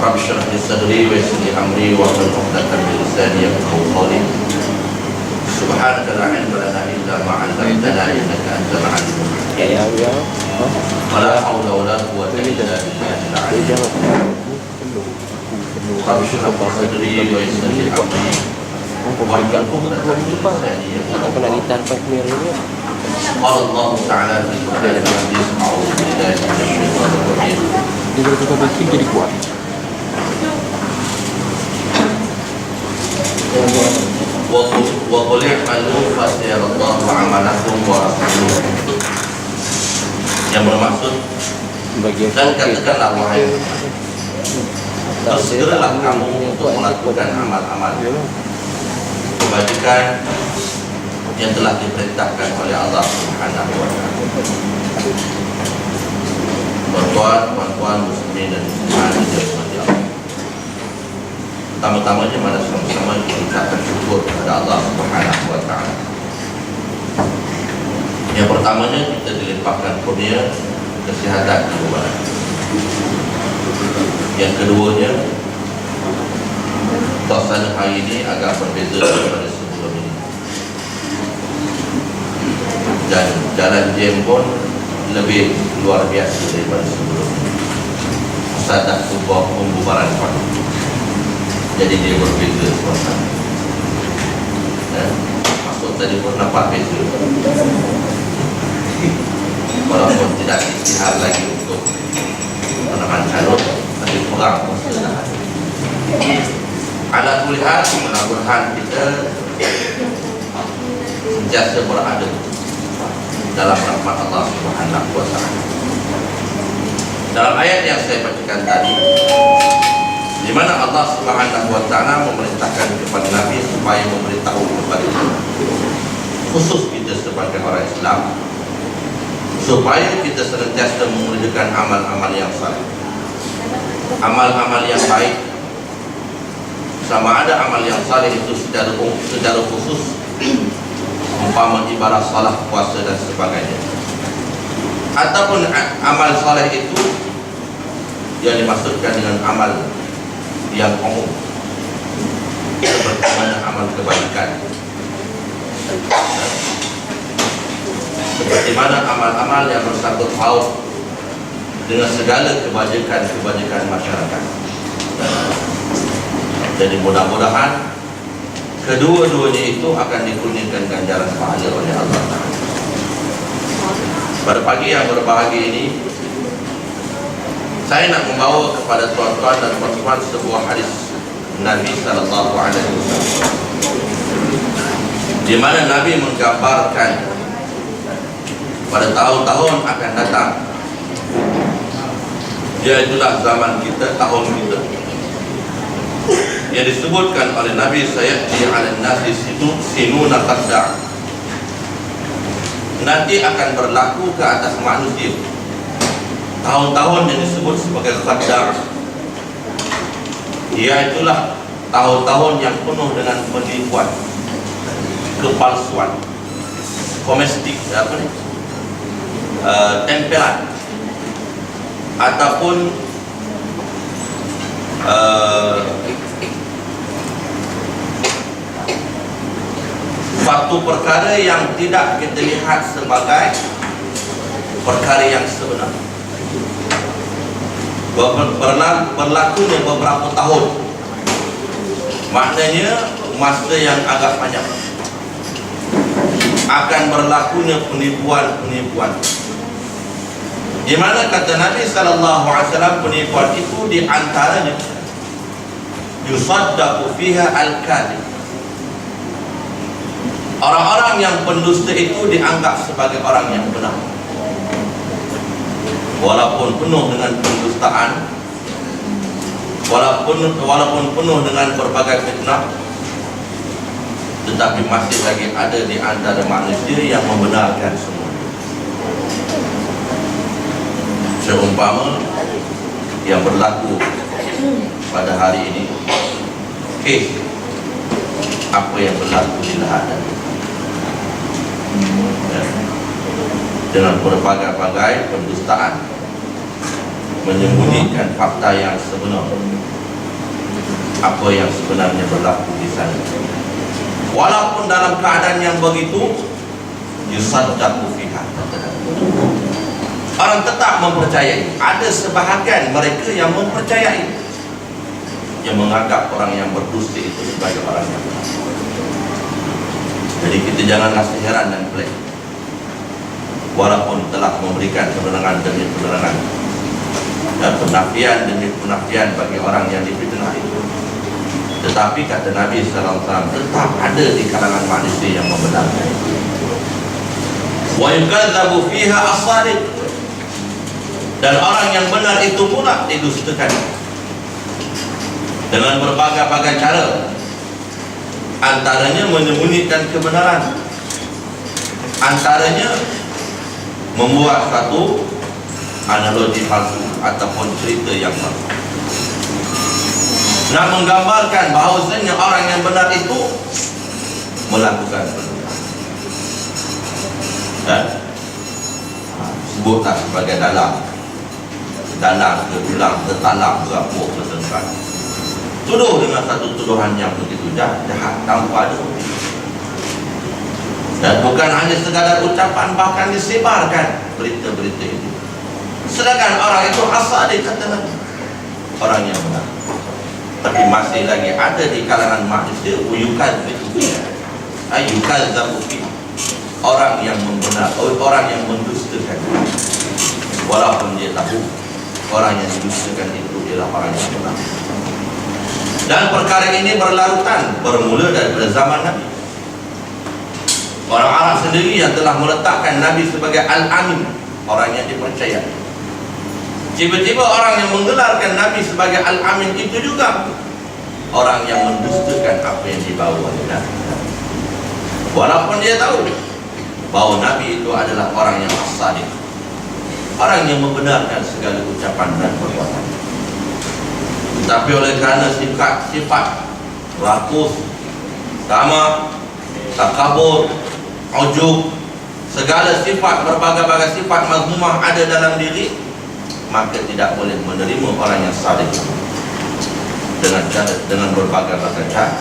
Rabbi shrah li sadri wa yassir li amri wahlul 'uqdatam min lisani yafqahu qawli. Subhanaka la ilma lana illa ma 'allamtana innaka antal 'alimul hakim. Wa la haula wa la quwwata illa billahil 'aliyyil 'azim. Rabbi shrah li sadri wa yassir li amri wahlul 'uqdatam min lisani yafqahu qawli. Qala Allah Ta'ala fi Qur'anil Majid, a'udzu billahi minasyaitonir rajim. Dia boleh tukar bikin jadi kuat. Wa qul i'malu fasayarallahu 'amalakum wa rasuluhu. Yang bermaksud Bagian dan katakanlah wahai bersegeralah kamu untuk melakukan amal-amal kebajikan yang telah diperintahkan oleh Allah Subhanahu wa Ta'ala. Tuan-tuan muslimin dan muslimat yang dirahmati Allah. Pertama-tamanya mari sama-sama mengucapkan syukur kepada Allah Subhanahu wa Ta'ala. Yang pertamanya kita dilimpahkan kurnia kesihatan kehidupan. Yang keduanya, suasana hari ini agak berbeza daripada sebelum ini. Dan jalan jam pun lebih luar biasa daripada sebelumnya. Sadah sebuah pembubaran pagi. Jadi dia berbeza suasana. Masuk tadi pun nampak beza. Walaupun tidak istihar lagi untuk menahan calon, tapi kurang sudah. Ala kulli hal, mudah-mudahan kita sentiasa berada dalam rahmat Allah Subhanahu wa Ta'ala. Dalam ayat yang saya bacakan tadi, di mana Allah Subhanahu wa Ta'ala memerintahkan kepada Nabi supaya memberitahu kepada kita, khusus kita sebagai orang Islam, supaya kita senantiasa mengerjakan amal-amal yang saleh, amal-amal yang baik. Sama ada amal yang saleh itu secara khusus, umpama ibadah salat, puasa dan sebagainya, ataupun amal saleh itu yang dimaksudkan dengan amal yang umum, seperti mana amal kebajikan, seperti mana amal-amal yang bersangkut paut dengan segala kebajikan masyarakat. Jadi mudah-mudahan kedua-duanya itu akan dikurniakan ganjaran pahala oleh Allah Ta'ala. Pada pagi yang berbahagia ini, saya nak membawa kepada tuan-tuan dan puan-puan sebuah hadis Nabi Sallallahu Alaihi Wasallam, di mana Nabi menggambarkan pada tahun-tahun akan datang, iaitulah zaman kita, tahun kita, yang disebutkan oleh Nabi, sayati 'alan nasi sinuna qadda. Nanti akan berlaku ke atas manusia tahun-tahun yang disebut sebagai qadda. Iaitulah tahun-tahun yang penuh dengan penipuan, kepalsuan, komestik, tempelan, ataupun suatu perkara yang tidak kita lihat sebagai perkara yang sebenar. Berlakunya beberapa tahun, maknanya masa yang agak panjang, akan berlakunya penipuan-penipuan, di mana kata Nabi Sallallahu Alaihi Wasallam, penipuan itu di antaranya yusaddaqu fiha al-kadhib. Orang-orang yang pendusta itu dianggap sebagai orang yang benar, walaupun penuh dengan pendustaan, walaupun penuh dengan berbagai fitnah, tetapi masih lagi ada di antara manusia yang membenarkan semua. Seumpama yang berlaku pada hari ini, apa yang berlaku di Lahad, dengan berbagai-bagai pendustaan, menyembunyikan fakta yang sebenar, apa yang sebenarnya berlaku di sana. Walaupun dalam keadaan yang begitu, yusaddaqu fiha, orang tetap mempercayai. Ada sebahagian mereka yang mempercayai, yang menganggap orang yang berdusta itu sebagai orang yang benar. Jadi kita jangan rasa heran dan pelik, walaupun telah memberikan kebenaran demi kebenaran dan penafian demi penafian bagi orang yang difitnah itu, tetapi kata Nabi SAW, tetap ada di kalangan manusia yang membenarkan. Wa yukadzabu fiha as-sadiq, dan orang yang benar itu pula didustakan dengan berbagai-bagai cara, antaranya menyembunyikan kebenaran, antaranya membuat satu analogi palsu ataupun cerita yang palsu, nak menggambarkan bahawasanya orang yang benar itu melakukan sebutlah sebagai dalam berulang, tertalak, berapuk, bertengkar, tuduh dengan satu tuduhan yang begitu jahat tanpa ada, dan bukan hanya sekadar ucapan, bahkan disebarkan berita-berita itu. Sedangkan orang itu asal dikatakan orang yang benar, tapi masih lagi ada di kalangan manusia orang yang membenar, orang yang mendustakan, walaupun dia tahu orang yang didustakan itu ialah orang yang benar. Dan perkara ini berlarutan, bermula dari zaman Nabi. Orang Arab sendiri yang telah meletakkan Nabi sebagai Al-Amin, orang yang dipercaya. Tiba-tiba orang yang menggelarkan Nabi sebagai Al-Amin itu juga orang yang mendustakan apa yang dibawa oleh Nabi. Walaupun dia tahu bahawa Nabi itu adalah orang yang as-sadiq, orang yang membenarkan segala ucapan dan perbuatan. Tapi oleh kerana sifat rakus, tamak, takabur, ujub, segala sifat, berbagai-bagai sifat mazmumah ada dalam diri, maka tidak boleh menerima orang yang sadiq dengan berbagai-bagai cara.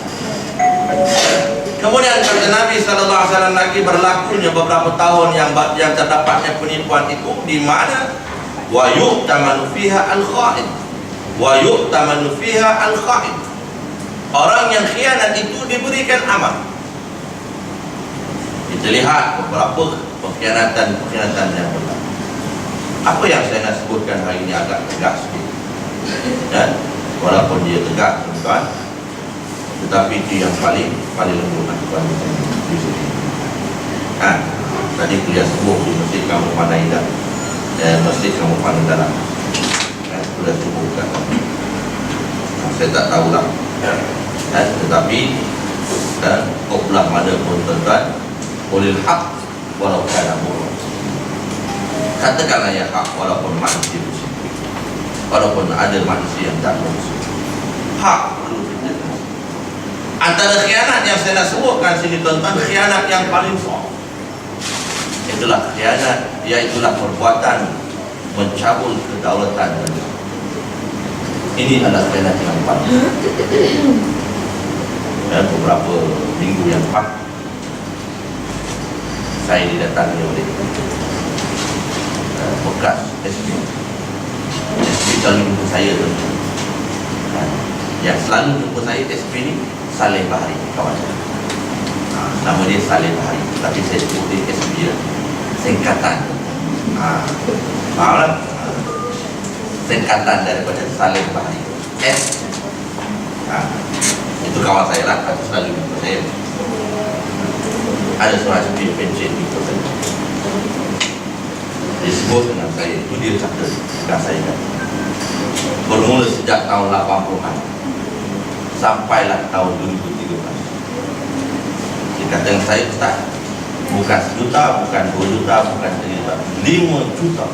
Kemudian kata Nabi SAW lagi, berlakunya beberapa tahun yang terdapatnya penipuan itu, di mana wa yu'tamanu fiha al-kha'in, wa yu'tamanu fiha al-kha'in, orang yang khianat itu diberikan aman. Kita lihat beberapa pengkhianatan yang berlaku. Apa yang saya nak sebutkan hari ini agak tegas sikit, dan walaupun dia tegas, tuan, tetapi itu yang paling lembut tuan di sini. Tadi kuliah subuh di Masjid Kamu Pandai Indah, Masjid Kamu Pandai Dalam, kuliah subuh kan. Saya tak tahulah, tetapi kau belah mana pun tuan, boleh hak walau kana murah. Katakanlah ya hak walaupun manusia musuh, walaupun ada manusia yang tak musuh, hak perlu kita. Antara khianat yang saya nak sebutkan sini tuan-tuan, khianat yang paling besar itulah khianat, iaitulah perbuatan mencabul kedaulatan negara. Ini adalah khianat yang paling. Dan beberapa minggu yang lepas saya didatangi oleh bekas SB selalu jumpa saya tu. Yang selalu jumpa saya SB ni Saleh Bahari, kawan saya. Nama dia Saleh Bahari, tapi saya sebut dia SB lah, singkatan. Faham lah? Singkatan daripada Saleh Bahari, S. Itu kawan saya lah, tapi selalu jumpa saya. Ada seorang SB pencet jumpa saya, disebut dengan saya, itu dia kata, bukan saya kata. Bermula sejak tahun 80-an sampailah tahun 2013. Dia kata dengan saya, Ustaz, bukan 1 juta, bukan 2 juta, bukan 3 juta, 5 juta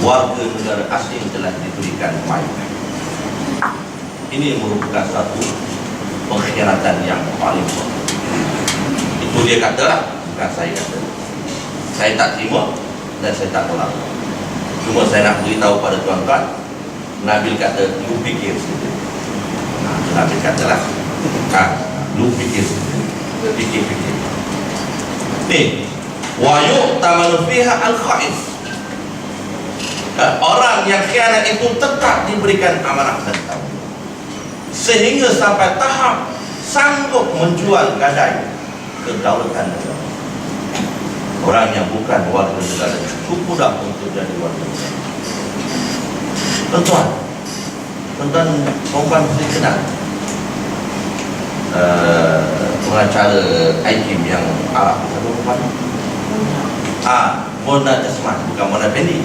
warga negara asing telah diberikan mainan. Ini merupakan satu pengkhianatan yang paling besar. Itu dia kata lah, bukan saya kata. Saya tak terima dan saya tak tolak. Cuma saya nak beritahu pada tuan-tuan, Nabil kata, you fikir sendiri. Nabi katalah, lu fikir. Ni, wa yu'tamanu fiha al-kha'in. Orang yang khianat itu tetap diberikan amanah dan tanggung, sehingga sampai tahap sanggup menjual gadai kedaulatan negara. Orang yang bukan warga negara cukup mudah untuk jadi warga negara. Tuan-tuan mesti kenal pengacara Aikim yang Arab, siapa perempuan? Mona Jasman, bukan Mona Pendi.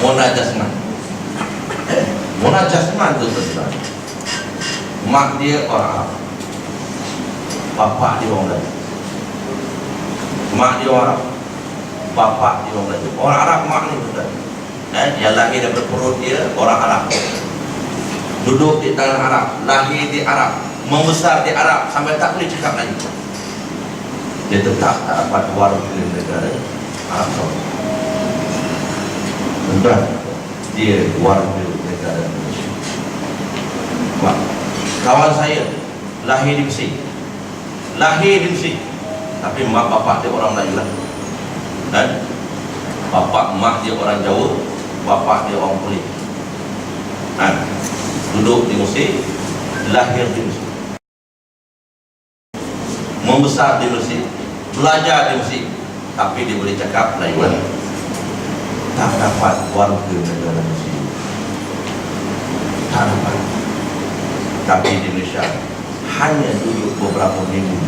Mona Jasman. Mona Jasman tu tuan-tuan, mak dia orang Arab, bapak dia orang Melayu. Mak dia orang Arab, bapak dia orang Melayu. Orang Arab mak ni tuan-tuan, yang lahir daripada perut dia orang Arab, duduk di tanah Arab, lahir di Arab, membesar di Arab, sampai tak boleh cakap Melayu. Dia tetap tak dapat warga negara Arab Saudi. Tuan-tuan, dia warga negara Malaysia. Kawan saya lahir di Mesir, tapi mak bapak dia orang Melayu lah. Dan bapak mak dia orang Jawa, bapak dia orang Kulit. Duduk di Mesir, lahir di Mesir, membesar di Mesir, belajar di Mesir, tapi dia boleh cakap Melayu. Tak dapat warga negara Mesir, tak dapat. Tapi di Indonesia hanya duduk beberapa minggu,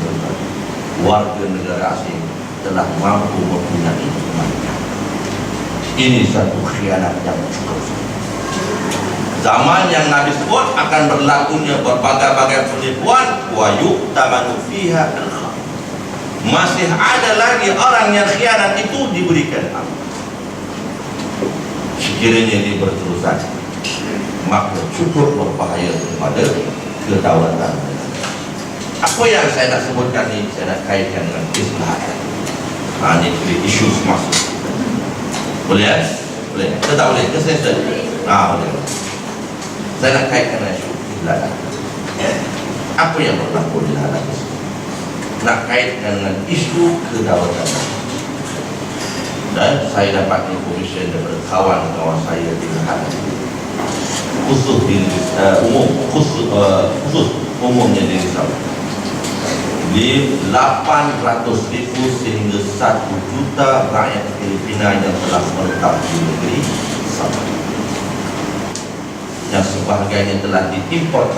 warga negara asing telah mampu mempunyai kemampuan. Ini satu khianat yang cukup. Zaman yang Nabi sebut akan berlakunya berbagai-bagai penipuan, wa yu'tamanu fiha al-khain. Masih ada lagi orang yang khianat itu diberikan amanah. Sekiranya dia berterusan, maka cukup berbahaya kepada kedaulatan. Apa yang saya nak sebutkan ni, saya nak kaitkan dengan Islam. Ini isu semasa. Boleh ya? Boleh. Kita tak boleh ke sensor? Boleh. Saya nak kaitkan dengan isu Islam. Apa yang berlaku di dalam Islam? Nak kaitkan dengan isu kedaulatan. Dan saya dapat informasi daripada kawan-kawan saya di Lahad, khusus umumnya di Islam, di 800,000 sehingga 1 juta rakyat Filipina yang telah menetap di negeri Sabah, yang sebahagiannya telah diimport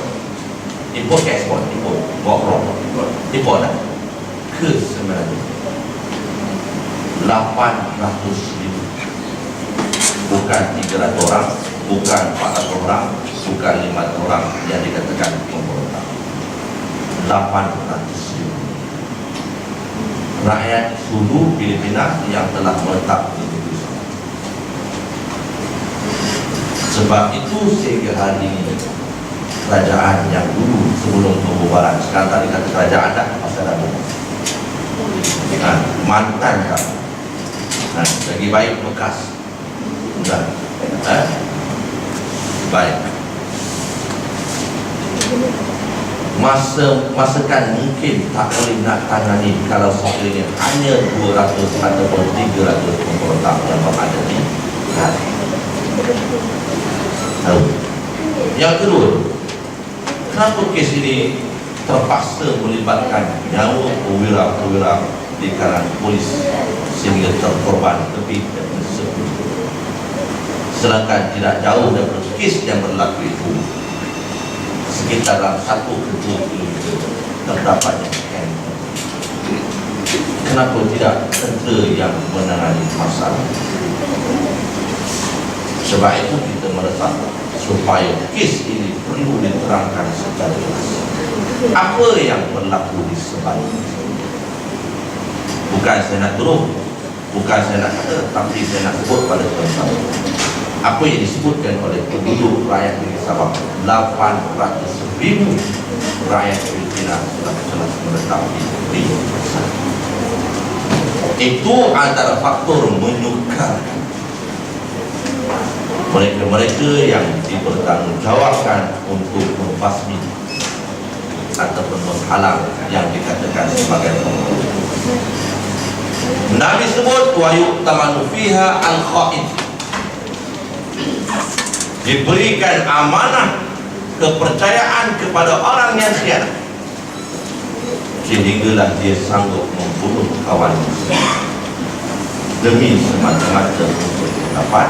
ke ekspor, ke Semenanjung. 800,000, bukan 300 orang, bukan 400 orang, bukan 500 orang yang dikatakan pemberontak. 800,000 rakyat Sulu Filipina yang telah menetap di negeri sana. Sebab itu sehingga hari ini kerajaan yang dulu sebelum pembubaran, sekarang tadi kata kerajaan dah pasal dah mantan kamu, lagi baik bekas. Baik. Masakan mungkin tak boleh nak tangani kalau sekiranya hanya 200 ataupun 300 pemberontak yang berada di hari. Yang kedua, kenapa kes ini terpaksa melibatkan nyawa perwira-perwira di kalangan polis sehingga terkorban lebih dari 10. Sedangkan tidak jauh daripada kes yang berlaku itu, sekitar 1 ke 2 kilometer terdapatnya camp. Kenapa tidak tentera yang menangani masalah? Sebab itu kita merasa supaya kes ini perlu diterangkan secara jelas. Apa yang berlaku di sebaliknya? Bukan saya nak tuduh, bukan saya nak kata, tapi saya nak sebut pada tuan-tuan apa yang disebutkan oleh penduduk rakyat di Sabah. 800,000 rakyat Filipina telah menetap di negeri sana. Itu antara faktor menyukarkan mereka-mereka yang dipertanggungjawabkan untuk membasmi ataupun menghalang yang dikatakan sebagai pembunuh. Nabi sebut wa yu'tamanu fiha al-kha'in, diberikan amanah kepercayaan kepada orang yang khianat sehinggalah dia sanggup membunuh kawan demi semata-mata untuk dapat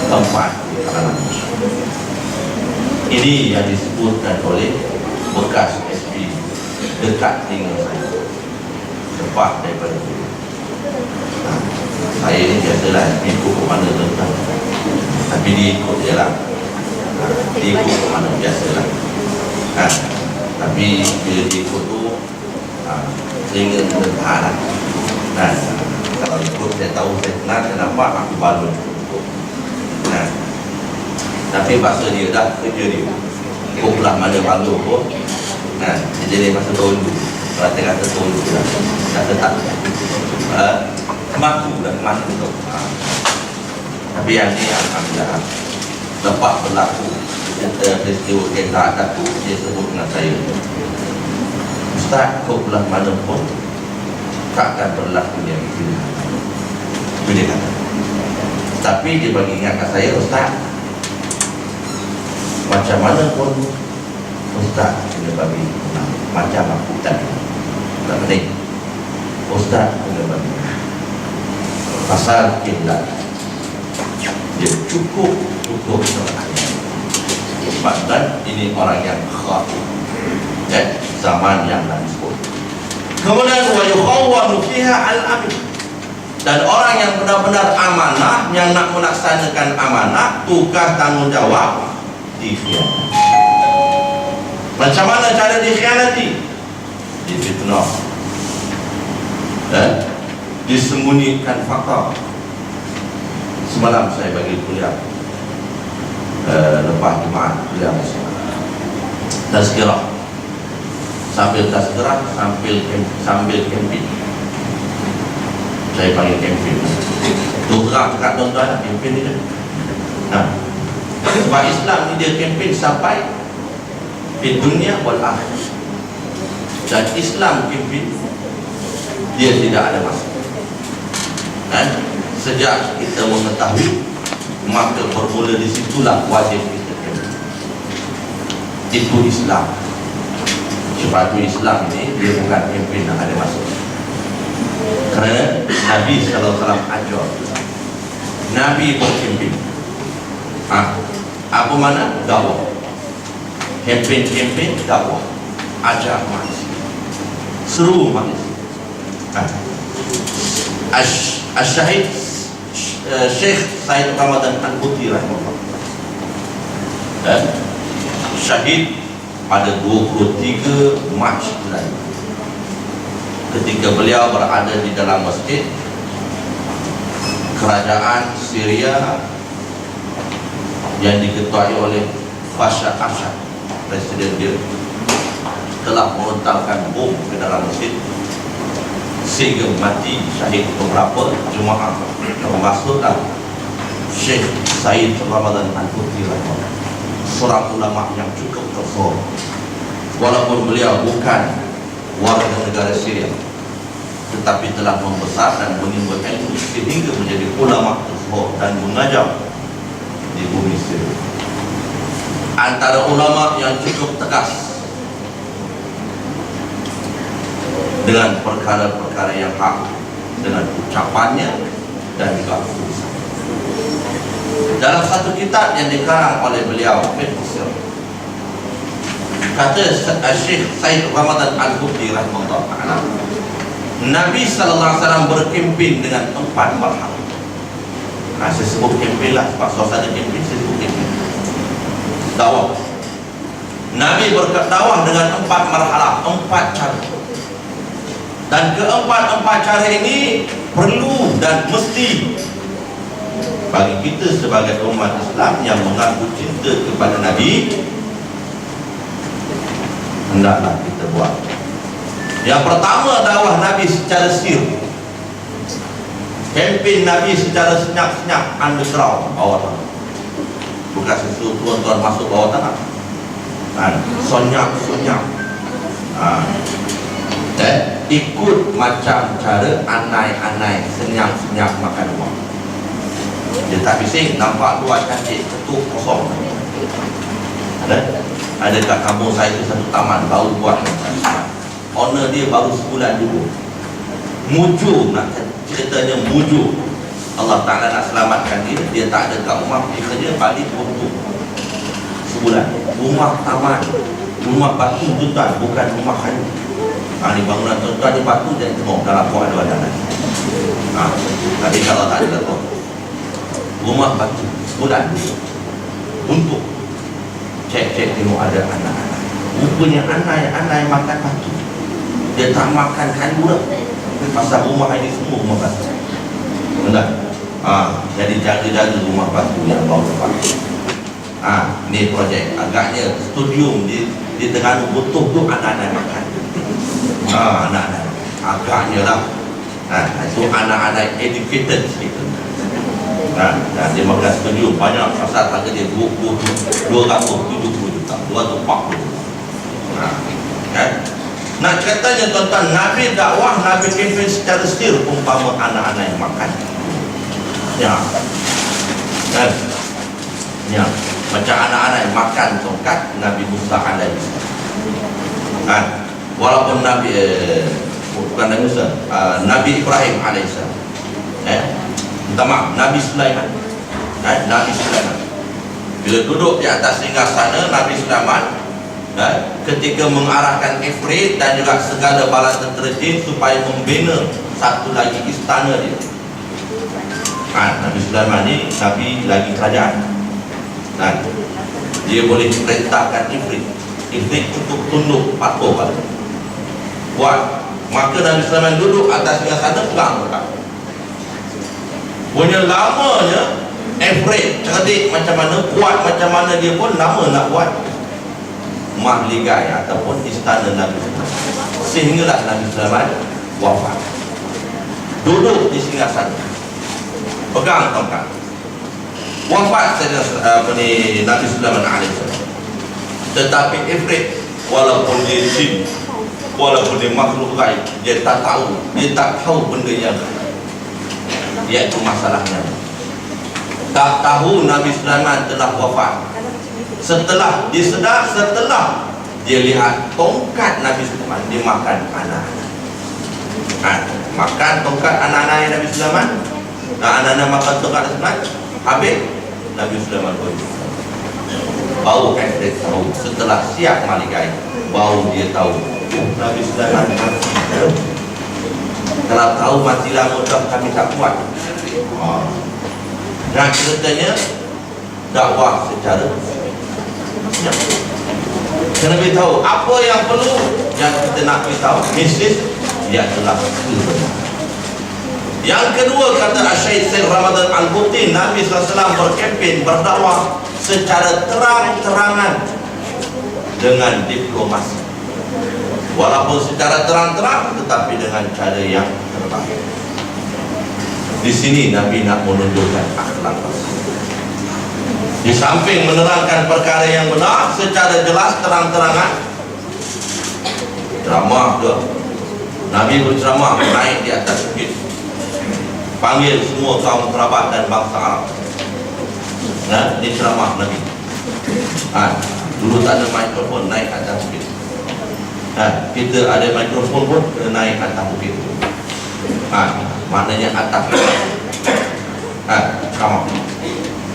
tempat di kalangan musuh. Ini yang disebutkan oleh bekas SP dekat tinggal saya, lepas daripada itu. Saya ini biasalah ikut ke mana tentang, tapi dia ikut je lah, dia ikut ke mana biasalah. Tapi bila dia ikut tu sehingga tertahan lah. Kalau ikut saya tahu, saya kenal, saya nampak, aku baru ikut. Tapi bahasa dia dah kerja dia, ikut belah mana balu pun. Jadi masa tolong, kata tolong lah, kata tak maku dah, maku tu. Tapi yang ni alhamdulillah, lepas berlaku peristiwa kereta aku, dia sebut dengan saya, Ustaz, kau belah mana pun takkan berlaku yang itu. Itu dia kata. Tapi dia bagi ingatkan saya, Ustaz, macam mana pun Ustaz kena bagi macam aku tadi. Tak penting, Ustaz kena bagi pasal kiblat. Dia cukup sebab ini orang yang khatir, zaman yang Nabi sebut. Kemudian wa yukhawwanu fiha al-amin, dan orang yang benar-benar amanah, yang nak melaksanakan amanah, tugas tanggungjawab, dikhianati. Macam mana cara dikhianati? Difitnah, disembunyikan fakta. Semalam saya bagi kuliah lepas Jumaat, kuliah tazkirah, sambil camping. Saya panggil camping. Terang dekat tuan-tuan, camping ni. Sebab Islam ni dia camping sampai di dunia wal akhirah. Dan Islam camping, dia tidak ada masa. Sejak kita mengetahui, maka bermula di situlah wajib kita camping. Itu Islam. Sebab itu Islam ini dia bukan camping yang ada masa. Kerana Nabi SAW ajar, Nabi bercamping. Apa mana? Dakwah. Camping dakwah, ajar manusia, seru manusia. Syahid Syekh Said Ramadan Al-Buti rahimahullah, syahid pada 23 Mac bulan, ketika beliau berada di dalam masjid kerajaan Syria yang diketuai oleh Bashar al-Assad, presiden dia, telah melontarkan bom ke dalam masjid sehingga mati syahid beberapa jemaah, termasuklah Syekh Said Ramadan Al-Buti, seorang ulama yang cukup tersohor. Walaupun beliau bukan warga negara Syria, tetapi telah membesar dan menimba ilmu sehingga menjadi ulama tersohor dan mengajar di bumi Syria. Antara ulama yang cukup tegas dengan perkara-perkara yang hak, dengan ucapannya dan juga tulisan. Dalam satu kitab yang dikarang oleh beliau, kata Syekh Said Ramadan Al-Buti rahimahullah ta'ala, Nabi SAW berkempen dengan 4 marhalah. Saya sebut kempen lah, sebab suasana kempen saya sebut kempen. Dakwah. Nabi berdakwah dengan 4 marhalah, 4 cara. Dan keempat cara ini perlu dan mesti bagi kita sebagai umat Islam yang mengaku cinta kepada Nabi, hendaklah kita buat. Yang pertama, dakwah Nabi secara sir, kempen Nabi secara senyap-senyap, underground, bawah tanah. bukan sesuatu tuan-tuan masuk bawah tanah. Sonyak ikut macam cara anai-anai senyap-senyap makan uang. Dia tak bising, nampak luar cantik, ketuk kosong. Adakah kamu saya itu satu taman baru buat owner dia baru sebulan dulu. Mujur, nak ceritanya mujur. Allah Ta'ala nak selamatkan dia, dia tak ada kat rumah, dia kerja balik waktu sebulan. Rumah taman, rumah batu tuan, bukan rumah kayu. Ni bangunan tuan ni batu dan tengok dalam kuah ada wadah. Tapi kalau tak ada tu, rumah batu sebulan untuk cek tengok ada anak-anak. Rupanya anak makan batu, dia tak makan kayu dah. Pasal rumah ini semua rumah batu. Benar? Jadi jaga-jaga rumah batu yang bau batu. Ni projek agaknya studium di Terengganu butuh tu anak-anak makan. Anak-anak agaknya lah. Itu anak-anak educated sikit. Dia makan studium banyak pasal harga dia 270 juta, 240 juta. Kan? Nak katanya tuan-tuan, Nabi dakwah, Nabi kempen secara setir umpama anak-anak yang makan. Kan? Macam anak-anak yang makan tongkat Nabi Musa alaihissalam. Walaupun Nabi bukan Nabi Musa, Nabi Ibrahim alaihissalam. Minta maaf, Nabi Sulaiman. Nabi Sulaiman bila duduk di atas singgasana, Nabi Sulaiman ketika mengarahkan Ifrit dan juga segala bala tentera jin supaya membina satu lagi istana dia. Nabi Sulaiman ni Nabi lagi kerajaan. Dia boleh perintahkan Ifrit. Ifrit cukup tunduk patuh pada buat. Maka Nabi Sulaiman duduk atas singgasana pegang dekat. Punya lamanya Ifrit cerdik macam mana, kuat macam mana dia pun lama nak buat mahligai ataupun istana Nabi Sulaiman. Sehinggalah Nabi Sulaiman wafat. Duduk di singgasana, pegang tongkat. Wafat saja Nabi Sulaiman alaihissalam. Tetapi Ifrit walaupun dia jin, walaupun dia makhluk gaib, dia tak tahu benda yang iaitu masalahnya. Tak tahu Nabi Sulaiman telah wafat. Setelah dia lihat tongkat Nabi Sulaiman dimakan anak-anak. Makan tongkat anak-anak Nabi Sulaiman. Anak-anak makan tongkat Nabi Sulaiman. Habis Nabi Sulaiman pun bau Ifrit tahu. Setelah siap malikai, bau dia tahu Nabi Sulaiman mati. Kalau tahu mati lama dah kami tak kuat. Nah, ceritanya dakwah secara kena beritahu apa yang perlu, yang kita nak beritahu mistis ialah kebenaran. Yang kedua, kata Syekh Said Ramadan Al-Bukhari, Nabi SAW berkempen berdakwah secara terang-terangan dengan diplomasi. Walaupun secara terang-terang tetapi dengan cara yang terbaik. Di sini Nabi nak menunjukkan akhlak. Di samping menerangkan perkara yang benar secara jelas terang-terangan, ceramah tu, Nabi berceramah naik di atas bukit, panggil semua kaum kerabat dan bangsa Arab. Ini ceramah Nabi. Dulu tak ada mikrofon, naik atas bukit. Kita ada mikrofon pun kena naik atas bukit. Maknanya atas ceramah.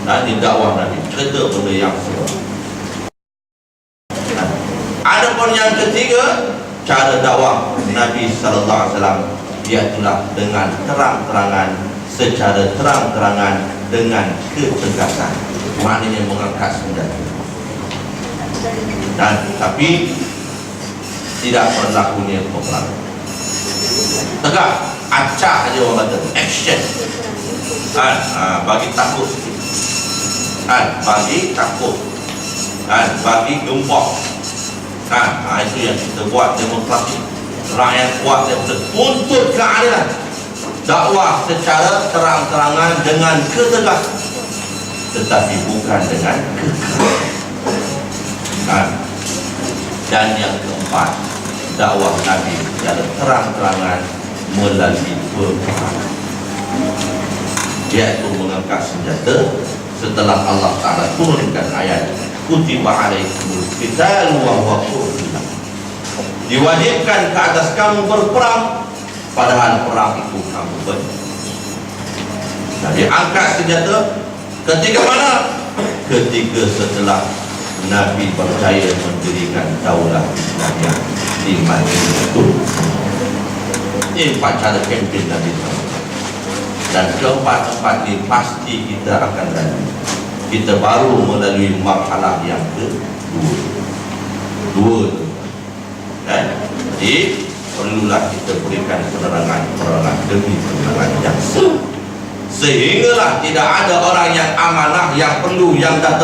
Ini dakwah Nabi, cerita benda yang sebenar. Adapun yang ketiga, cara dakwah Nabi sallallahu alaihi wasallam ialah dengan terang-terangan, secara terang-terangan dengan ketegasan. Maknanya mengangkat senjata. Tapi tidak berlakunya peperangan. Tegak, acak aja orang kata, action. Bagi takut sikit. Bagi takut, bagi gempok. Itu yang kita buat demokrasi. Rakyat kuat daripada tuntut keadilan. Dakwah secara terang-terangan dengan ketegasan. tetapi bukan dengan kekerasan. Dan yang keempat, dakwah Nabi secara terang-terangan melalui peperangan, yaitu mengangkat senjata setelah Allah Ta'ala turunkan ayat kutiba alaikumul qitalu wa huwa kurhun lakum, diwajibkan ke atas kamu berperang padahal perang itu kamu benci. Jadi angkat senjata ketika mana? Ketika setelah Nabi berjaya mendirikan daulah Islamiyah di Madinah itu. Ini 4 cara kempen Nabi SAW. Dan keempat-empat ini pasti kita akan lalui. Kita baru melalui marhalah yang kedua. Jadi perlulah kita berikan penerangan demi penerangan yang sehinggalah tidak ada orang yang amanah yang perlu yang dah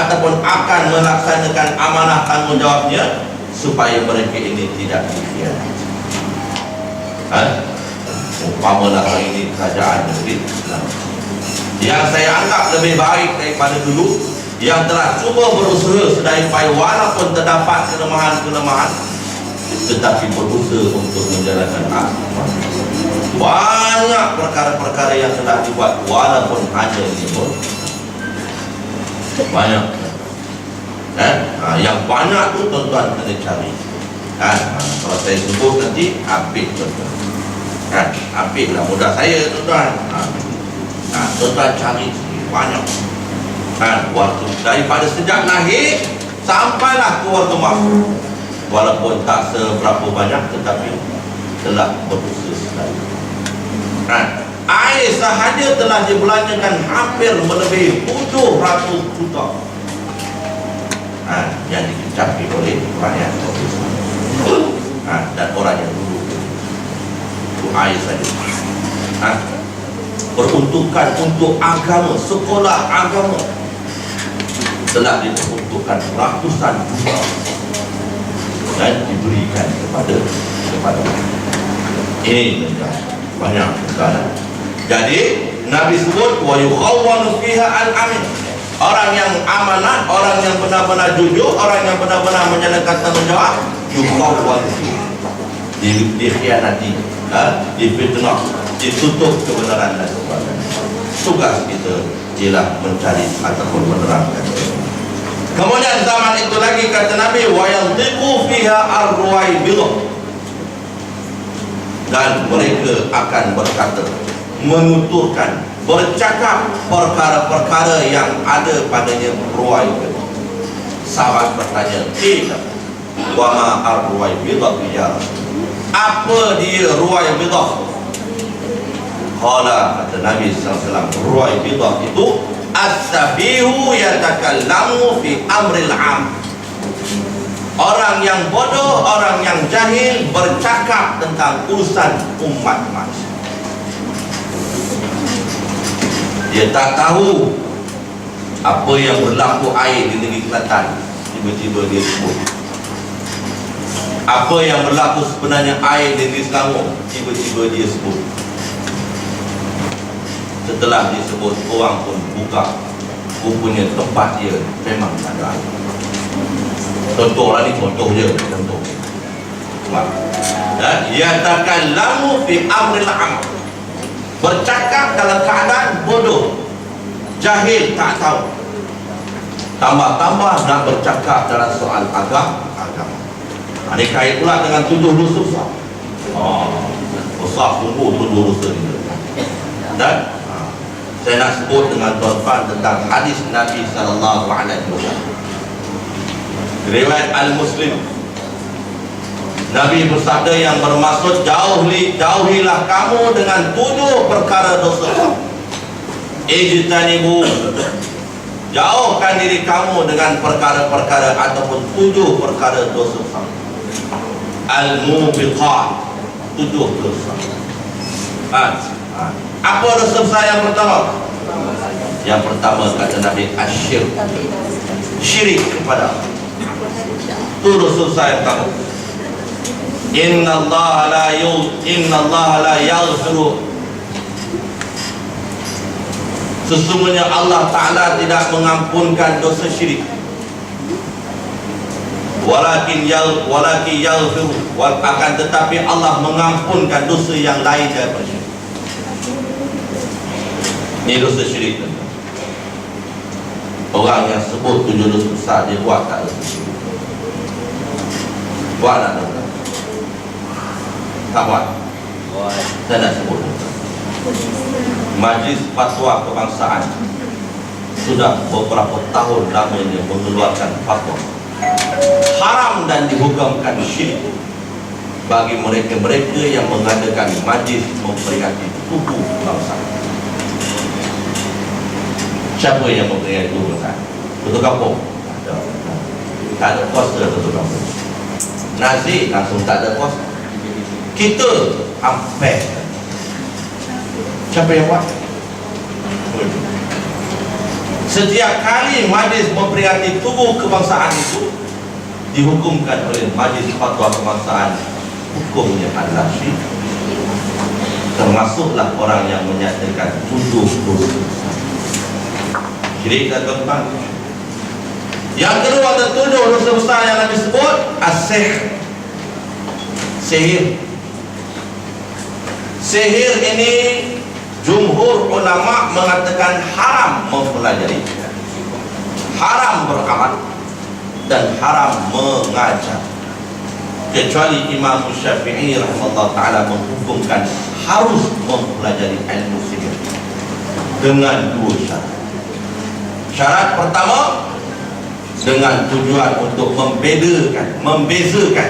ataupun akan melaksanakan amanah tanggungjawabnya supaya mereka ini tidak dikhianati. Umpamalah hari ini kerajaan negeri Islam yang saya anggap lebih baik daripada dulu, yang telah cuba berusaha sedaya upaya walaupun terdapat kelemahan-kelemahan, tetapi berusaha untuk menjalankan amanah. Banyak perkara-perkara yang telah dibuat walaupun hanya lima. Banyak. Yang banyak tu tuan-tuan kena cari. Kalau saya sebut nanti ambil tuan-tuan. Ambillah mudah saya tuan-tuan. Tuan-tuan cari banyak. Waktu daripada sejak lahir sampailah keluar rumah, walaupun tak seberapa banyak tetapi telah berusaha sekali. Air sahaja telah dibelanjakan hampir melebihi 700 juta yang dikecapi oleh rakyat dan orang yang dulu. Itu air saja. Peruntukan untuk agama, sekolah agama telah diperuntukkan ratusan juta dan diberikan kepada ini banyak perkara. Jadi Nabi sebut wa yukhawwanu fiha al-amin, orang yang amanah, orang yang benar-benar jujur, orang yang benar-benar menjalankan tanggungjawab, yukhawwanu dikhianati, difitnah, ditutup kebenaran dan sebagainya. Tugas kita ialah mencari ataupun menerangkan. Kemudian zaman itu lagi kata Nabi wa yantiqu fiha ar-ruwaibidah, dan mereka akan berkata, menuturkan, bercakap perkara-perkara yang ada padanya ruwaibidah. Sahabat bertanya, "Tidak, wa ma ar-ruwaibidah ya Rasul?" Apa dia ruwaibidah? Qala, kata Nabi SAW, ruwaibidah itu as-safihu yatakallamu fi amril 'am, orang yang bodoh, orang yang jahil bercakap tentang urusan umat manusia. Dia tak tahu apa yang berlaku air di negeri Kelantan, tiba-tiba dia sebut. Apa yang berlaku sebenarnya air di negeri Selangor, tiba-tiba dia sebut. Setelah disebut, orang pun buka rupanya tempat dia memang tak ada air. Contohlah ni, contoh je, contoh. Yatakallamu fi amril 'am, bercakap dalam keadaan bodoh, jahil, tak tahu. Tambah-tambah nak bercakap dalam soal agama. Ini kait pula dengan 7 dosa besar. Besar sungguh 7 dosa ni. Dan saya nak sebut dengan tuan-tuan tentang hadis Nabi SAW. Riwayat Al-Muslim. Nabi bersabda yang bermaksud jauhilah kamu dengan 7 perkara dosa. Ijtanibu, jauhkan diri kamu dengan perkara-perkara ataupun 7 perkara dosa. Al-mubiqat, 7 dosa. Apa dosa besar yang pertama? Yang pertama kata Nabi, asyirk, syirik kepada Allah. Itu dosa besar yang pertama. Inna Allah la yaghfiru Sesungguhnya Allah Ta'ala tidak mengampunkan dosa syirik, walakin yaghfiru, akan tetapi Allah mengampunkan dosa yang lain daripada syirik. Ini dosa syirik. Orang yang sebut 7 dosa besar, dia buat tak dosa syirik. Buat tak dosa? Tak buat. Saya nak sebut. Majlis Fatwa Kebangsaan sudah beberapa tahun lamanya mengeluarkan fatwa haram dan dihukumkan syirik bagi mereka-mereka yang mengadakan majlis memperingati tubuh kebangsaan. Siapa yang memperingati tubuh kebangsaan? Ketua kampung? Tak ada kos ke ketua kampung? Nasi langsung tak ada kos. Kita hampir. Siapa yang buat? Setiap kali majlis memperingati tubuh kebangsaan itu dihukumkan oleh Majlis Fatwa Kebangsaan, hukumnya adalah syirik. Termasuklah orang yang menyatakan tuduh dosa syirik dan tuan-tuan. Yang kedua, tertuduh dosa besar yang Nabi sebut as-sihr, sihir. Sihir ini jumhur ulama mengatakan haram mempelajari, haram beramal, dan haram mengajar, kecuali Imam Syafi'i rahimahullah ta'ala menghukumkan harus mempelajari ilmu sihir dengan 2 syarat. Syarat pertama, dengan tujuan untuk membezakan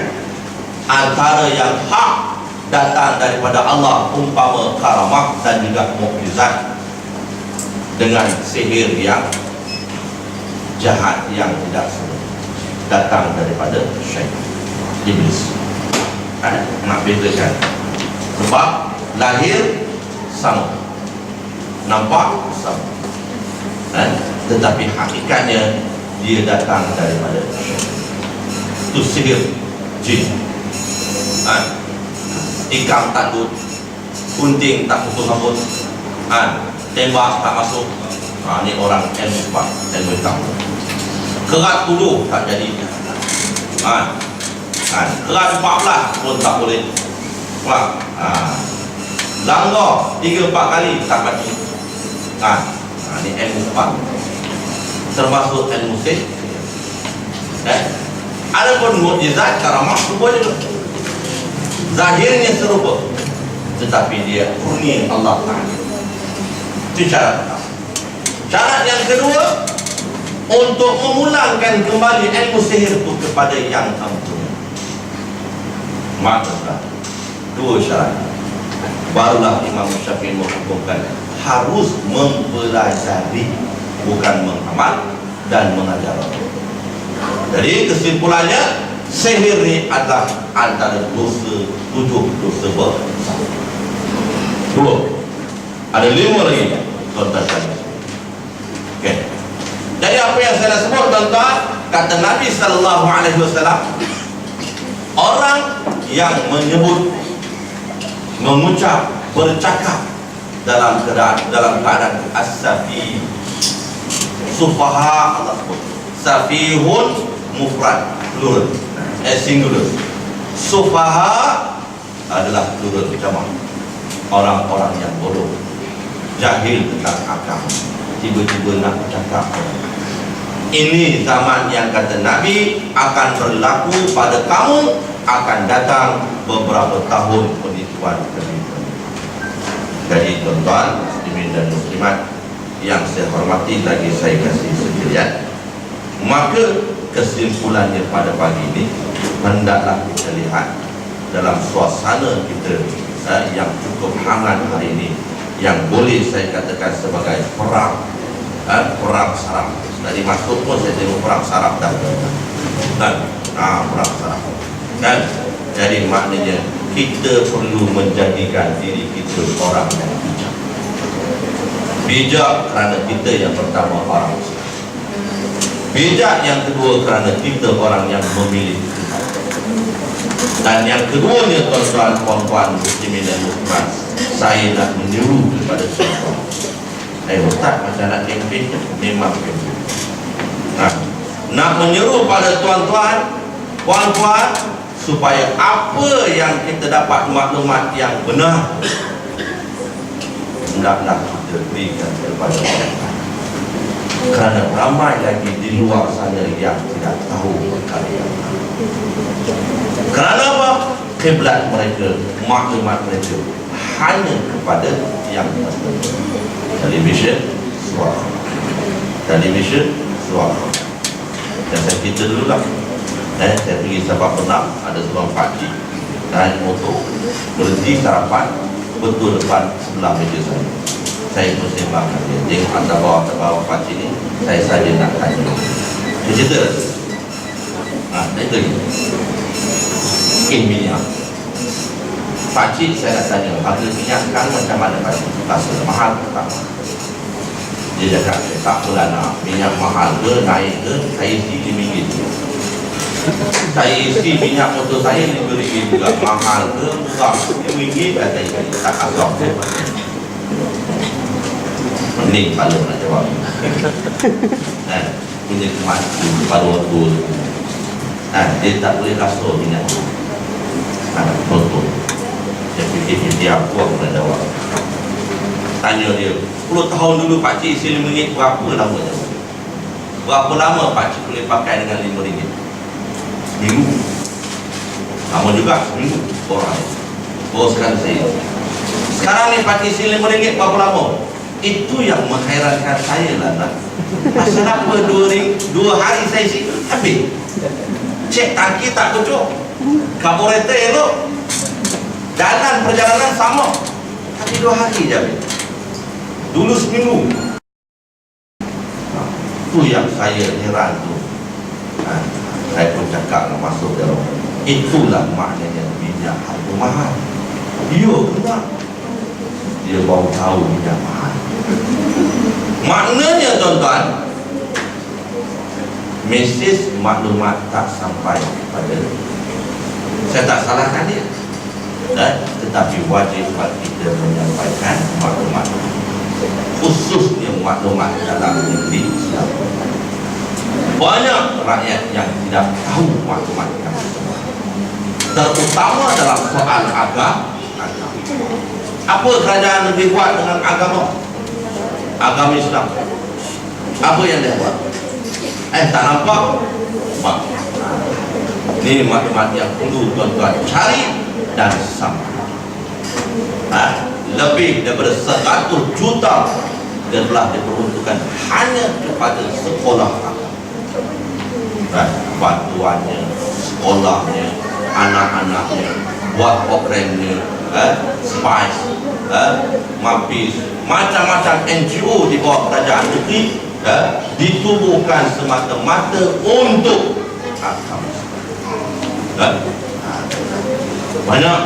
antara yang hak datang daripada Allah, umpama karamah dan juga mukjizat, dengan sihir yang jahat yang tidak datang daripada syaitan, iblis. Nak bezakan, sebab lahir sama, nampak sama, tetapi hakikatnya dia datang daripada syaitan. Itu sihir jin. Ikan tak duduk, kunting tak putus rambut, tembak tak masuk. Ini orang ilmu cepat, ilmu hitam. Kerat 10 tak jadi. Kerat 14 pun tak boleh. Langgar 3-4 kali tak mati. Ini ilmu cepat, termasuk ilmu sihir. Ada pun mukjizat, karamah, serupa juga. Zahirnya serupa, tetapi dia murni Allah Ta'ala. Itu syarat pertama. Syarat yang kedua, untuk memulangkan kembali ilmu sihir itu kepada yang ampun. Maka 2 syarat, barulah Imam Syafi'i menghukumkan harus mempelajari, bukan mengamal dan mengajar. Jadi kesimpulannya, sihir ini adalah antara 7 dosa besar. 2. Ada 5 lagi tuan-tuan sekalian. Okey. Jadi apa yang saya sebut, tuan-tuan, kata Nabi SAW, orang yang menyebut, mengucap, bercakap dalam keadaan as-safi, sufaha, Allah sebut safihun mufrad, plural, singular. Sufaha adalah plural, jamak. Orang-orang yang bodoh, jahil tentang agama, tiba-tiba nak bercakap. Ini zaman yang kata Nabi akan berlaku pada kamu, akan datang beberapa tahun penipuan. Jadi tuan-tuan muslimin dan muslimat yang saya hormati, lagi saya kasih sekalian, maka kesimpulannya pada pagi ini, hendaklah kita lihat dalam suasana kita yang cukup hangat hari ini, yang boleh saya katakan sebagai perang, perang saraf. Dari masuk pun saya tengok perang saraf dah, perang saraf. Jadi maknanya kita perlu menjadikan diri kita orang yang bijak. Bijak kerana kita yang pertama orang Islam. Bijak yang kedua kerana kita orang yang memilih Tuhan. Dan yang keduanya, tuan-tuan, puan-puan, muslimin dan muslimat, saya nak menyuruh kepada semua Ustaz macam nak kempen memang kempen. Nak menyeru pada tuan-tuan, puan-puan, supaya apa yang kita dapat maklumat yang benar, hendaklah kita berikan kepada orang lain. Kerana ramai lagi di luar sana yang tidak tahu perkara yang benar. Kerana apa? Kiblat mereka, maklumat mereka hanya kepada yang tertentu. Television, suara. Television, suara. Dan saya cerita dulu lah. Saya pergi Sabah Penang, ada seorang pakcik naik motor, berhenti sarapan betul depan sebelah meja saya. Saya bersembahkan dia. Tengok atas bawah pakcik ni, saya saja nak tanya. Dia cerita. Dia tanya. Minyak. Pakcik saya nak tanya, harga minyak sekarang macam mana pakcik? Rasa mahal ke tak? Dia cakap, tak apalah nak minyak mahal ke, naik ke, saya isi RM5. Saya isi minyak motor saya RM5 juga. Mahal ke, murah RM5 kata dia, tak asal. Pening kepala nak jawab. Punya kemati pada waktu dia tak boleh rasa minyak motor. Dia fikir dia apa pernah jawab. Tanya dia, 10 tahun dulu pakcik isi RM5, berapa lama je? Berapa lama pakcik boleh pakai dengan RM5? Seminggu. Lama juga, seminggu. Orang boskan saya. Sekarang ni pakcik isi RM5 berapa lama? Itu yang menghairankan saya lah. Pasal apa 2 hari saya isi habis. Cek tangki tak kucuk, karburator elok, jalan perjalanan sama, tapi 2 hari je habis. Dulu seminggu. Itu yang saya heran tu. Saya pun cakap nak masuk dalam. Itulah maknanya minyak harga mahal. Dia benar. Dia baru tahu minyak mahal. Maknanya tuan-tuan, mesej maklumat tak sampai kepada, saya tak salahkan dia, tetapi wajib kita menyampaikan maklumat, khususnya maklumat dalam negeri Islam. Banyak rakyat yang tidak tahu maklumat yang benar, terutama dalam soal agama. Apa kerajaan negeri buat dengan agama Islam? Apa yang dia buat? Tak nampak? Ini maklumat yang perlu tuan-tuan cari dan sampai. Lebih daripada 100 juta dia telah diperuntukkan hanya kepada sekolah agama. Bantuannya, sekolahnya, anak-anaknya, buat programnya, SPICE, MAPIS, macam-macam NGO di bawah kerajaan negeri ditubuhkan semata-mata untuk agama. Banyak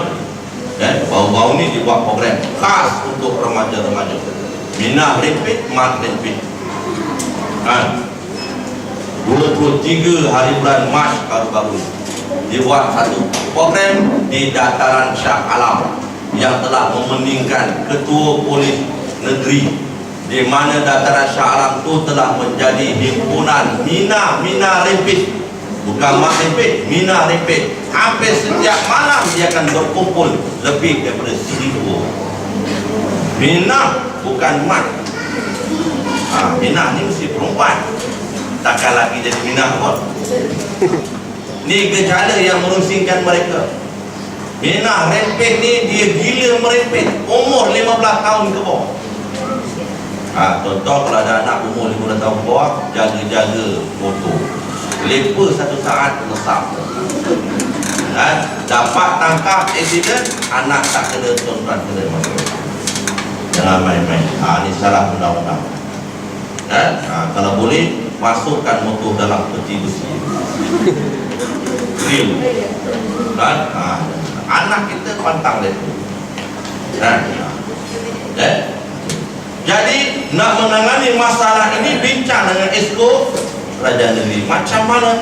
baru-baru ni dibuat program khas untuk remaja-remaja. Minah Rempit, Mat Rempit. 23 hari bulan Mac baru-baru dibuat satu program di dataran Shah Alam yang telah memeningkan ketua polis negeri, di mana dataran Shah Alam itu telah menjadi himpunan Mina Rempit, bukan Mat Rempit, Mina Rempit. Hampir setiap malam dia akan berkumpul lebih daripada 1000 orang. Mina bukan Mat. Mina ni mesti perempuan, takkan lagi jadi Mina pun. Ni gejala yang merusingkan mereka. Mina Rempit ni dia gila merempit, umur 15 tahun ke bawah. Contoh kalau ada anak umur 15 tahun ke bawah, jaga-jaga motor, lepa satu saat lesap. Dapat tangkap accident, anak tak kena, tuan-tuan kena masuk. Jangan main-main. Ini salah undang-undang. Kalau boleh, masukkan motor dalam peti besi. Grill. Anak kita pantang lepa. Jadi nak menangani masalah ini, bincang dengan Esko Kerajaan Negeri. Macam mana?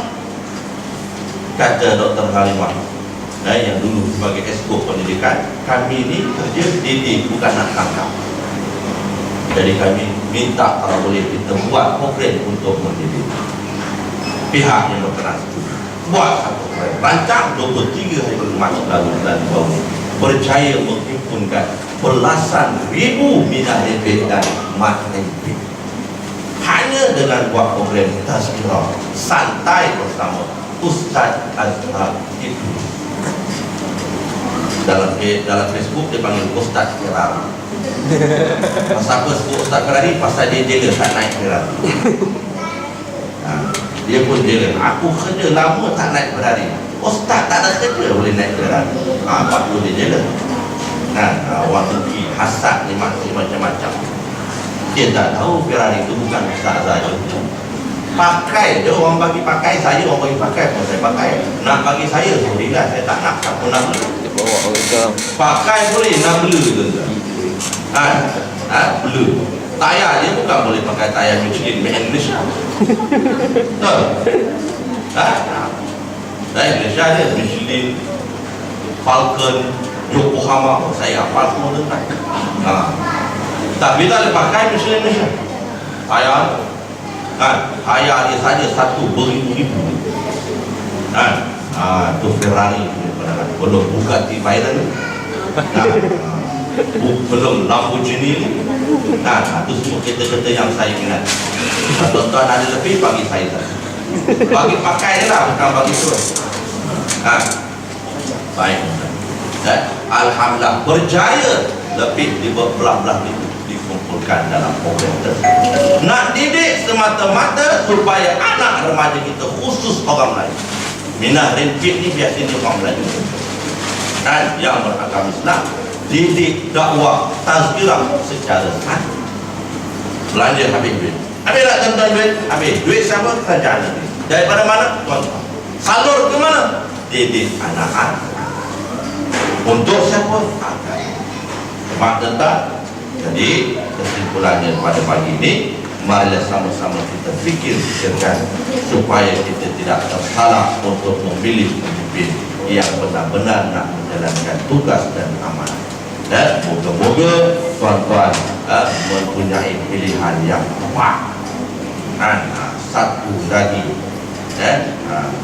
Kata Dr. Halimah yang dulu sebagai Esko Pendidikan, kami ni kerja didik, bukan nak tangkap. Jadi kami minta kalau boleh kita buat program untuk mendidik pihak yang berkenan buat satu program rancang 23 hari bermasuk lalu dan baru berjaya menghimpunkan belasan ribu minat lebih dan mat lebih hanya dengan buat program tazkirah santai bersama Ustaz Azhar itu. Dalam Facebook dia panggil Ustaz Ferrari. Pasal apa sebut Ustaz Ferrari? Pasal dia jela tak naik Ferrari. Dia pun jela. Aku kerja lama tak naik Ferrari. Ustaz tak ada kerja boleh naik Ferrari. Apa tu dia jela. Orang Turki hasad ni macam-macam. Dia tak tahu Ferrari itu bukan Ustaz saja. Pakai dia, orang bagi pakai saya, orang bagi pakai pun saya pakai. Nak bagi saya sorrylah, saya tak nak, tak pun nak beli. Bawa orang Pakai boleh, nak beli ke tak? Beli. Tayar dia bukan boleh pakai tayar Michelin made in Malaysia. Betul? Tayar Malaysia dia Michelin, Falcon, Yokohama. Saya hafal semua tentang. Tapi tak boleh pakai Michelin Malaysia. Tayar tayar dia saja satu beribu-ribu. Tu Ferrari belum Bugatti Veyron, belum Lamborghini. Tu semua kereta-kereta yang saya minat. Tuan-tuan ada lebih bagi saya, bagi pakai je lah, bukan bagi terus. Baik. Alhamdulillah berjaya lebih di belah-belah itu dikumpulkan dalam program tersebut. Nak didik semata-mata supaya anak remaja kita khusus orang Melayu. Minah Rinpit ni biasanya orang Melayu dan yang beragama Islam didik dakwah tazkirah secara santri. Belanja habis duit. Habis tak tuan-tuan duit? Habis. Duit siapa? Kerajaan negeri. Daripada mana? Tuan-tuan. Salur ke mana? Didik anak-anak. Untuk siapa? Mak tentang. Jadi kesimpulannya pada pagi ini, marilah sama-sama kita fikirkan supaya kita tidak tersalah untuk memilih pemimpin yang benar-benar nak menjalankan tugas dan amanah. Dan moga-moga tuan-tuan mempunyai pilihan yang tepat. Satu lagi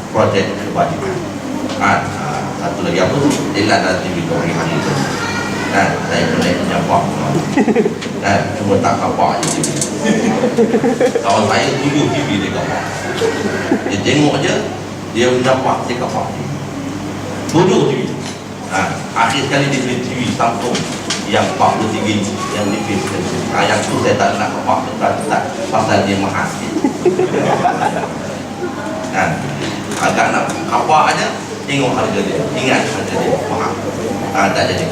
projek kebajikan. Satu lagi apa? Ilan dan TV hari itu. Saya pernah menyapak. Cuma tak kapak je TV. Kawan saya 7 TV dia kapak. Dia tengok je, dia menyapak, dia kapak TV. 7 TV. Akhir sekali dia beli TV Samsung yang 43 inch, yang nipis. Yang tu saya tak nak kapak tetap pasal dia mahal sikit. Agak nak kapak aja, tengok harga dia, ingat harga dia mahal. Tak jadi.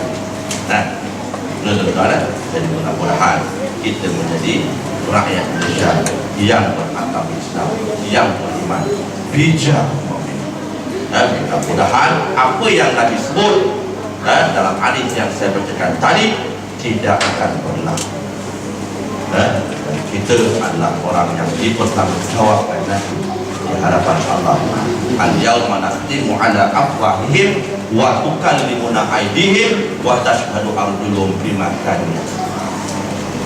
Tuan-tuan, jadi mudah-mudahan kita menjadi rakyat Malaysia yang beragama Islam, yang beriman, bijak. Mudah-mudahan apa yang Nabi sebut dalam hadis yang saya bacakan tadi tidak akan berlaku. Kita adalah orang yang dipertanggungjawabkan nanti di hadapan Allah. Al-yawma nakhtimu ala afwahihim wa tukallimuna aydihim wa tashhadu arjuluhum bima kanu.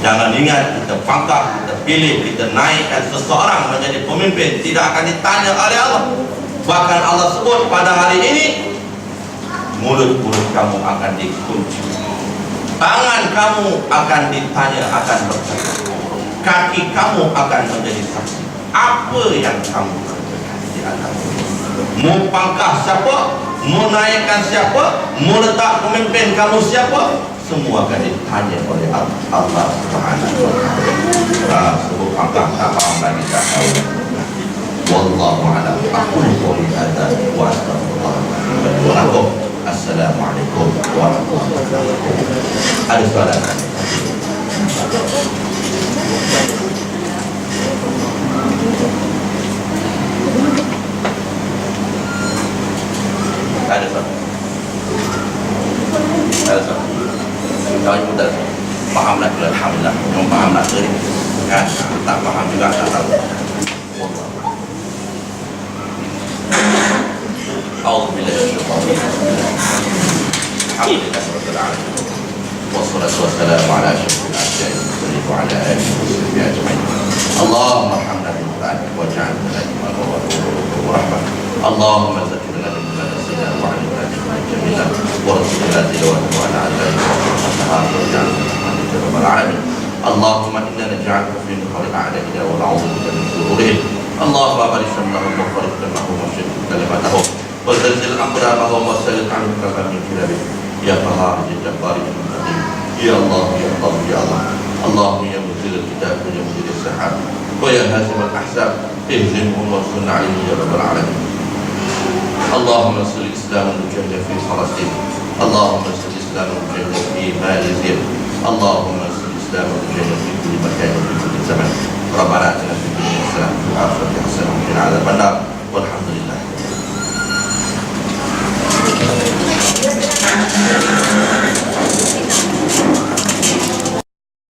Jangan ingat kita pangkat, kita pilih, kita naikkan seseorang menjadi pemimpin tidak akan ditanya oleh Allah. Bahkan Allah sebut pada hari ini mulut-mulut kamu akan dikunci, tangan kamu akan ditanya, akan bertanya, kaki kamu akan menjadi saksi apa yang kamu kerjakan di atas. Mau pangkah siapa, mau naikkan siapa, mau letak pemimpin kamu siapa, semua akan ditanya oleh Allah Subhanahu wa taala. Sebut pangkah tak faham lagi tak tahu. Wallahu a'lam. Aku qouli hadza wa astaghfirullah wa lakum. Assalamualaikum warahmatullahi wabarakatuh. Ada soalan? Ada soalan? Ada soalan? Kalau ibu tak faham lah, alhamdulillah. Yang faham lah ke ni? Tak faham juga tak tahu. Alhamdulillah. Alhamdulillah. Wassalatu wassalamu ala asyrafil anbiya'i wal mursalin wa ala alihi اللهم ذكرنا بما نسينا وعلمنا بما جهلنا وارزقنا تلاوته على عذاب النهار واجعلنا من رب العالمين. اللهم انا نجعلك في نحور اعدائنا ونعوذ بك من شرورهم. اللهم بارك شملهم وفرق دمهم وشتت كلمتهم وزلزل اقدامهم وسلط عنهم كما من كلابه يا قهار يا جبار يا منتقم يا الله يا الله يا الله. اللهم يا منزل الكتاب ويا منزل السحاب ويا هازم الاحزاب اهزمهم وانصرنا عليهم يا رب العالمين. اللهم انصر الاسلام المجاهد في فلسطين. اللهم انصر الاسلام المجاهد في ماليزيا. اللهم انصر الاسلام المجاهد في كل مكان وفي كل زمان. ربنا